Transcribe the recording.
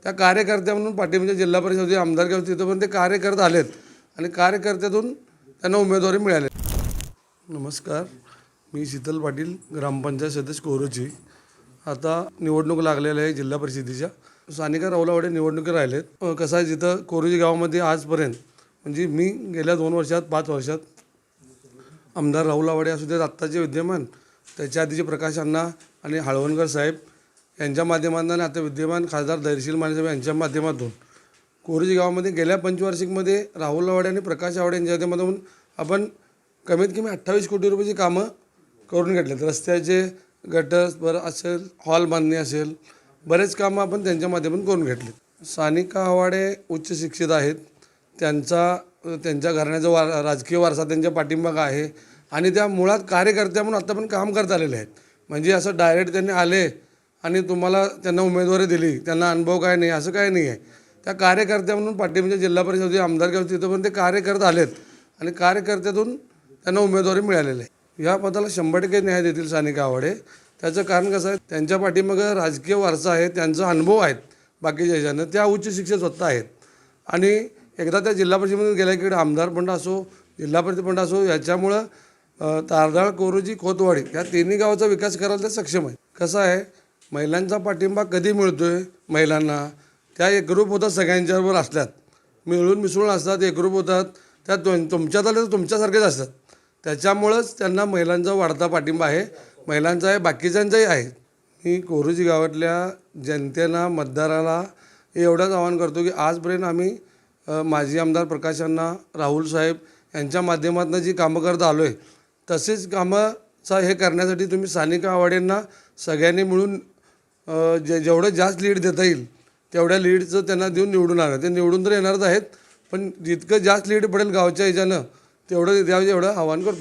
त्या कार्यकर्त्या म्हणून पाठिंबा जिल्हा परिषद होती, आमदारकी होती, तिथं पण ते कार्य करत आलेत आणि कार्यकर्त्यातून त्यांना उमेदवारी मिळाली. नमस्कार, मी शीतल पाटील, ग्रामपंचायत सदस्य कोरोची. आता निवडणूक लागलेल्या आहे जिल्हा परिषदेच्या. सानिका राऊलावाडे निवडणुकी राहिलेत. कसं आहे, जिथं कोरोची गावामध्ये आजपर्यंत म्हणजे मी गेल्या 2 वर्षात 5 वर्षात आमदार राऊलावाडे असू देत, आत्ताचे विद्यमान, त्याच्या आधीचे प्रकाश अण्णा आणि हळवणकर साहेब यांच्या माध्यमातून आणि आता विद्यमान खासदार धैर्यशील माने साहेब यांच्या माध्यमातून कोरोची गावामध्ये गेल्या पंचवार्षिकमध्ये राहुल आवाडे आणि प्रकाश आवाडे यांच्या माध्यमातून आपण कमीत कमी 28 कोटी रुपयाची कामं करून घेतलेत. रस्त्याचे, गटर बरं असेल, हॉल बांधणी असेल, बरेच कामं आपण त्यांच्या माध्यमातून करून घेतले. सानिका आवाडे उच्च शिक्षित आहेत. त्यांच्या घराण्याचा राजकीय वारसा त्यांच्या पाठिंबा आहे आणि त्या मुळात कार्यकर्त्या म्हणून आता पण काम करत आलेले आहेत. म्हणजे असं डायरेक्ट त्यांनी आले आणि तुम्हाला त्यांना उमेदवारी दिली, त्यांना अनुभव काय नाही, असं काय नाही आहे. त्या कार्यकर्त्या म्हणून पाठिंबा जिल्हा परिषद होती, आमदारकी होती, तिथं पण ते कार्य करत आलेत आणि कार्यकर्त्यातून त्यांना उमेदवारी मिळालेली आहे. या पदाला 100% न्याय देतील सानिका आवाडे. त्याचं कारण कसं आहे, त्यांच्या पाठीमागं राजकीय वारसा आहे, त्यांचा अनुभव आहेत. बाकीच्या ह्याच्यानं त्या उच्च शिक्षित स्वतः आहेत आणि एकदा त्या जिल्हा परिषदेमध्ये गेल्या की आमदार पण असो, जिल्हा परिषद पण असो, याच्यामुळं तारदाळ, कोरोची, खोतवाडी या तिन्ही गावाचा विकास करायला ते सक्षम आहे. कसं आहे, महिलांचा पाठिंबा कधी मिळतो आहे महिलांना, त्या एकरूप होतात, सगळ्यांच्याबरोबर असतात, मिळून मिसळून असतात, एकरूप होतात, त्या तुमच्यात आले तर तुमच्यासारखेच असतात. त्याच्यामुळंच त्यांना महिलांचा वाढता पाठिंबा आहे, महिलांचा आहे, बाकीच्यांचाही आहे. मी कोरोची गावातल्या जनतेला, मतदाराला एवढंच आवाहन करतो की आजपर्यंत आम्ही माजी आमदार प्रकाश अण्णा, राहुल साहेब यांच्या माध्यमातून जी कामं करत आलो आहे, तसेच कामाचा हे करण्यासाठी तुम्ही सानिका आवाडेंना सगळ्यांनी मिळून जेवढं जास्त लीड देता येईल तेवढ्या लीडचं त्यांना देऊन निवडून आणा. ते निवडून तर येणारच आहेत, पण जितकं जास्त लीड पडेल गावच्या ह्याच्यानं तेवढं द्यावं, एवढं आवाहन करतो.